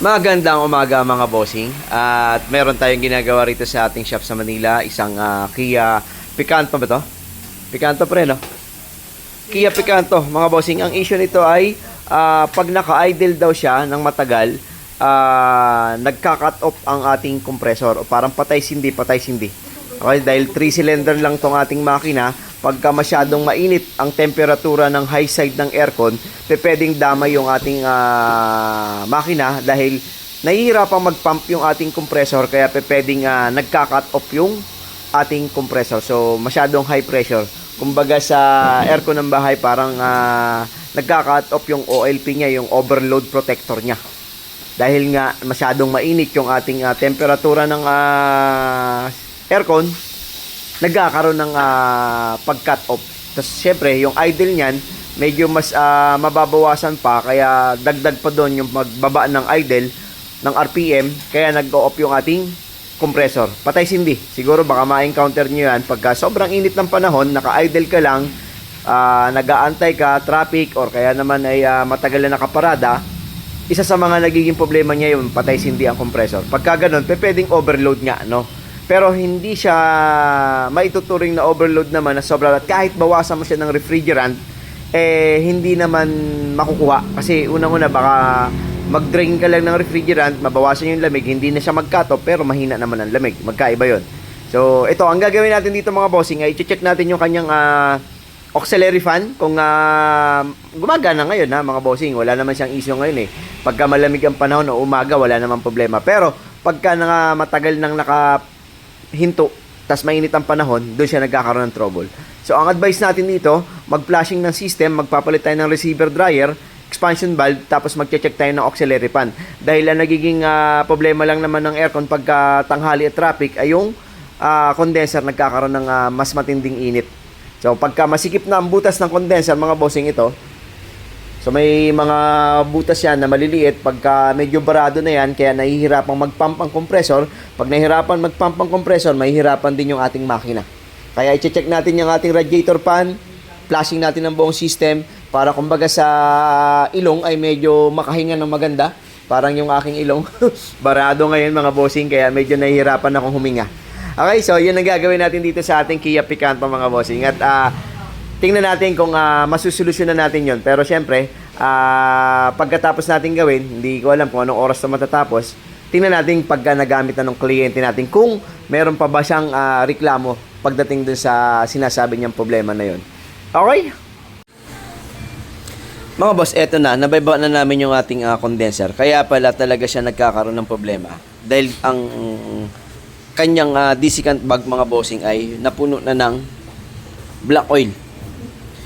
Magandang umaga mga bossing. At meron tayong ginagawa rito sa ating shop sa Manila. Isang Kia Picanto ba to? Picanto pre, no? Kia Picanto mga bossing. Ang issue nito ay pag naka-idle daw siya ng matagal, nagka-cut off ang ating compressor. O parang patay-sindi. Okay, dahil 3-cylinder lang tong ating makina, pagka masyadong mainit ang temperatura ng high side ng aircon, pwedeng damay yung ating makina dahil nahihirapang mag-pump yung ating compressor, kaya pwedeng nagka-cut off yung ating compressor. So, masyadong high pressure. Kumbaga sa aircon ng bahay, parang nagka-cut off yung OLP niya, yung overload protector niya. Dahil nga masyadong mainit yung ating temperatura ng aircon, nagkakaroon ng pag-cut off. Tapos syempre, yung idle niyan, medyo mas mababawasan pa, kaya dagdag pa doon yung magbaba ng idle ng RPM, kaya nag-go-off yung ating compressor. Patay-sindi. Siguro baka ma-encounter nyo yan pagka sobrang init ng panahon, naka-idle ka lang, nag-aantay ka, traffic, or kaya naman ay matagal na nakaparada. Isa sa mga nagiging problema niya yung patay-sindi ang compressor. Pagka ganun, pwedeng overload nga, no? Pero hindi siya maituturing na overload naman na sobra. At kahit bawasan mo siya ng refrigerant, hindi naman makukuha. Kasi unang-una, baka mag-drain ka lang ng refrigerant, mabawasan yung lamig, hindi na siya mag-cut off, pero mahina naman ang lamig. Magkaiba yon. So, ito, ang gagawin natin dito mga bossing, ay i-check natin yung kanyang auxiliary fan. Kung gumagana ngayon mga bossing, wala naman siyang issue ngayon Pagka malamig ang panahon o umaga, wala naman problema. Pero, pagka matagal nang hinto, tas mainit ang panahon, doon siya nagkakaroon ng trouble. So, ang advice natin dito, mag-flushing ng system, magpapalit tayo ng receiver dryer, expansion valve, tapos mag-check tayo ng auxiliary fan. Dahil ang nagiging problema lang naman ng aircon pagka tanghali at traffic ay yung condenser nagkakaroon ng mas matinding init. So, pagka masikip na ang butas ng condenser, mga bossing ito, so may mga butas yan na maliliit, pagka medyo barado na yan, kaya nahihirapang mag-pump ang compressor. Pag nahihirapan mag-pump ang compressor, mahihirapan din yung ating makina. Kaya i-check natin yung ating radiator fan, flushing natin ang buong system, para kumbaga sa ilong ay medyo makahinga ng maganda. Parang yung aking ilong, barado ngayon mga bossing, kaya medyo nahihirapan akong huminga. Okay, so yun ang gagawin natin dito sa ating Kia Picanto mga bossing. At tingnan natin kung masusolusyonan natin yon. Pero syempre, pagkatapos natin gawin, hindi ko alam kung anong oras na matatapos, tingnan natin pagka nagamit na ng kliyente natin kung meron pa ba siyang reklamo pagdating dun sa sinasabi niyang problema na yon. Okay? Mga boss, eto na, nababa na namin yung ating condenser. Kaya pala talaga siya nagkakaroon ng problema. Dahil ang kanyang desiccant bag mga bossing ay napuno na ng black oil.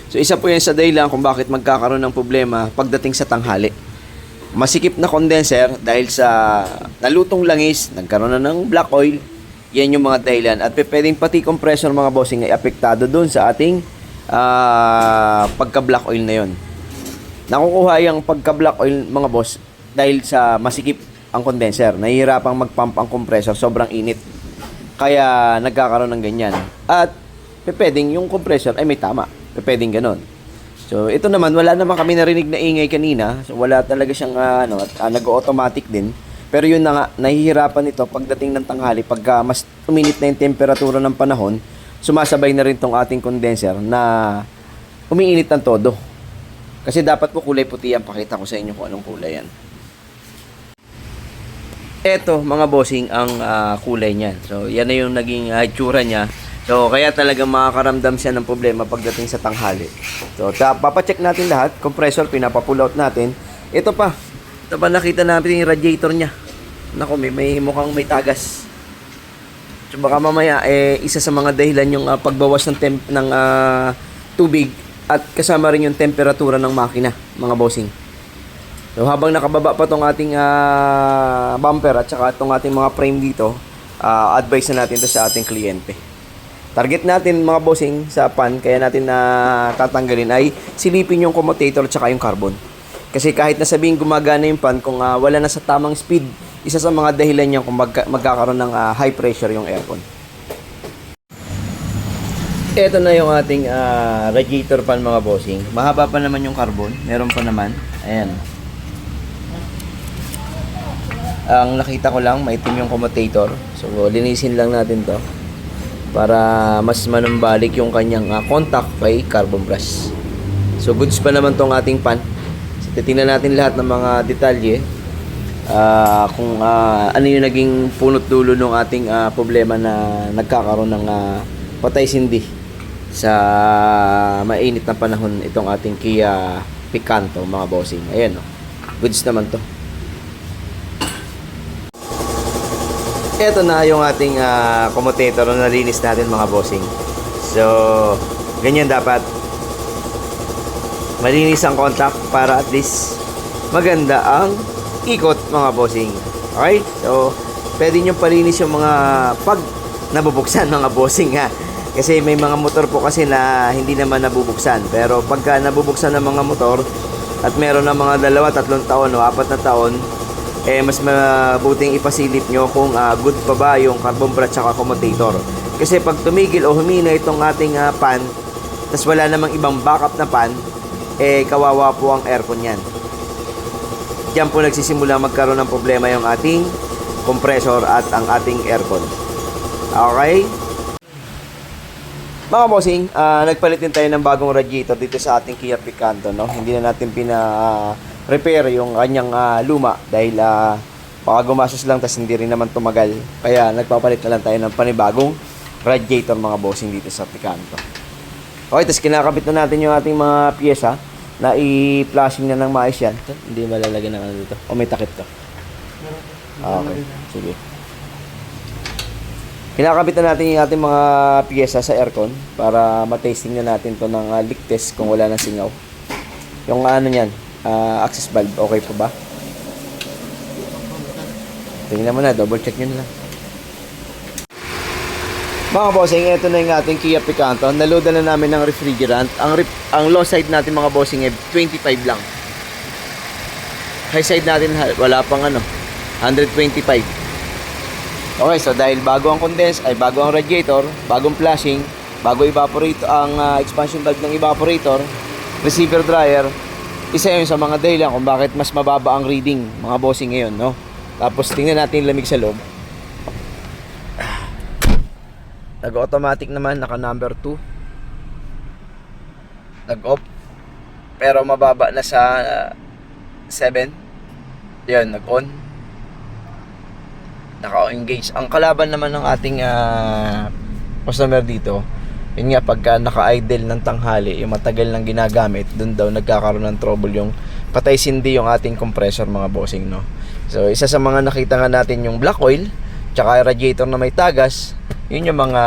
So, isa po yan sa dahilan kung bakit magkakaroon ng problema pagdating sa tanghali. Masikip na condenser dahil sa nalutong langis, nagkaroon na ng black oil, yan yung mga dahilan. At pwedeng pati compressor mga bossing ay apektado doon sa ating pagka-black oil na yon. Nakukuha yung pagka-black oil mga boss dahil sa masikip ang condenser. Nahihirapang mag-pump ang compressor, sobrang init. Kaya nagkakaroon ng ganyan. At pwedeng yung compressor ay may tama. Pwedeng ganon. So, ito naman, wala naman kami narinig na ingay kanina. So, wala talaga siyang nag-automatic din. Pero yun na nga, nahihirapan ito pagdating ng tanghali. Pagka mas uminit na yung temperatura ng panahon, sumasabay na rin tong ating condenser na umiinit ng todo. Kasi dapat po kulay puti yan. Pakita ko sa inyo kung anong kulay yan. Eto, mga bossing, ang kulay niyan. So, yan na yung naging itsura niya. So, kaya talagang makakaramdam siya ng problema pagdating sa tanghali. So, papacheck natin lahat. Compressor, pinapapull out natin. Ito pa nakita natin yung radiator niya. Naku, may mukhang may tagas. So, baka mamaya, isa sa mga dahilan yung pagbawas ng tubig at kasama rin yung temperatura ng makina, mga bossing. So, habang nakababa pa tong ating bumper at saka tong ating mga frame dito, advice na natin to sa ating kliyente. Target natin mga bossing sa pan, kaya natin tatanggalin ay silipin yung commutator at saka yung carbon. Kasi kahit nasabihin gumagana yung pan, kung wala na sa tamang speed, isa sa mga dahilan niya kung magkakaroon ng high pressure yung aircon. Ito na yung ating radiator fan mga bossing. Mahaba pa naman yung carbon. Meron pa naman. Ayan. Ang nakita ko lang, maitim yung commutator. So, linisin lang natin to para mas manumbalik yung kanyang contact kay carbon brush. So, goods pa naman tong ating pan. So, titingnan natin lahat ng mga detalye. Kung ano yung naging punot dulo ng ating problema na nagkakaroon ng patay sindi sa mainit na panahon itong ating Kia Picanto, mga bossing. Ayan, no? Goods naman to. Ito na yung ating commutator na nalinis natin, mga bossing. So, ganyan dapat. Malinis ang contact para at least maganda ang ikot, mga bossing. Okay? So, pwede nyo palinis yung mga pag nabubuksan, mga bossing, ha. Kasi may mga motor po kasi na hindi naman nabubuksan. Pero pagka nabubuksan ng mga motor at meron ng mga 2-3 taon o 4 na taon, mas mabuting ipasilip nyo kung good pa ba yung carbon brush at commutator. Kasi pag tumigil o humina itong ating pan, tas wala namang ibang backup na pan, kawawa po ang aircon yan. Diyan po nagsisimula magkaroon ng problema yung ating compressor at ang ating aircon. Okay? Mga bossing, nagpalit din tayo ng bagong radiator dito sa ating Kia Picanto, no? Hindi na natin repair yung kanyang luma dahil baka gumastos lang tas hindi rin naman tumagal. Kaya nagpapalit na lang tayo ng panibagong radiator, mga bossing, dito sa Picanto. Okay, tas kinakabit na natin yung ating mga pyesa na i-flashing na ng maayos yan. Hindi malalagyan ng ano dito. O may takip to. Okay, sige. Kinakabit na natin yung ating mga pyesa sa aircon para matasting na natin to ng leak test kung wala nang singaw. Yung ano yan, access valve, okay pa ba? Tingnan mo na, double check nyo na lang. Mga bossing, ito na yung ating Kia Picanto. Naloadan na namin ng refrigerant. Ang low side natin, mga bossing, 25 lang. High side natin, wala pang 125. Okay, so dahil bago ang condense, bago ang radiator, bagong flashing, bago evaporator, ang expansion valve ng evaporator, receiver dryer, isa yun sa mga dahilan kung bakit mas mababa ang reading, mga bossing, ngayon, no? Tapos tingnan natin yung lamig sa loob. Nag-automatic naman, naka number 2. Nag-off. Pero mababa na sa 7. Yun, nag-on. Naka-engage. Ang kalaban naman ng ating customer dito, yun nga, pagka naka-idle ng tanghali, yung matagal nang ginagamit, dun daw nagkakaroon ng trouble yung patay sindi yung ating compressor, mga bossing, no? So, isa sa mga nakita nga natin yung black oil, tsaka radiator na may tagas, yun yung mga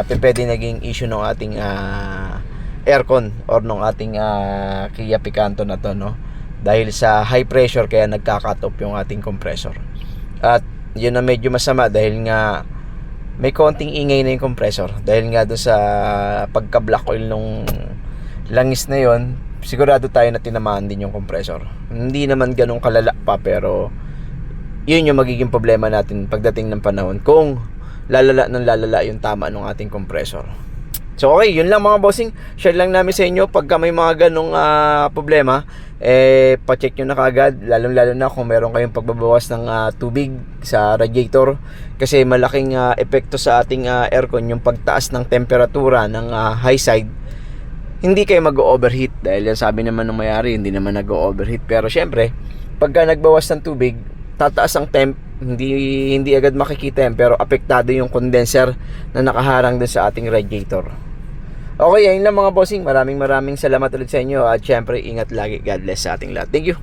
pwede naging issue ng ating aircon or ng ating Kia Picanto na to, no? Dahil sa high pressure kaya nagka-cut off yung ating compressor. At yun na medyo masama dahil nga may konting ingay na yung compressor dahil nga doon sa pagka black oil nung langis na yon, sigurado tayo na tinamaan din yung compressor. Hindi naman ganun kalala pa, pero yun yung magiging problema natin pagdating ng panahon kung lalala yung tama ng ating compressor. So okay, yun lang, mga bossing. Share lang namin sa inyo pagka may mga ganong problema, pa-check nyo na kaagad, lalong-lalo na kung meron kayong pagbabawas ng tubig sa radiator, kasi malaking epekto sa ating aircon yung pagtaas ng temperatura ng high side. Hindi kayo mag-overheat dahil sabi naman ng may-ari, hindi naman nag-overheat. Pero syempre, pagka nagbawas ng tubig, tataas ang temp, hindi agad makikita yan, pero apektado yung condenser na nakaharang dun sa ating radiator. Okay, ayun lang, mga bossing. Maraming salamat ulit sa inyo at syempre ingat lagi. God bless sa ating lahat. Thank you.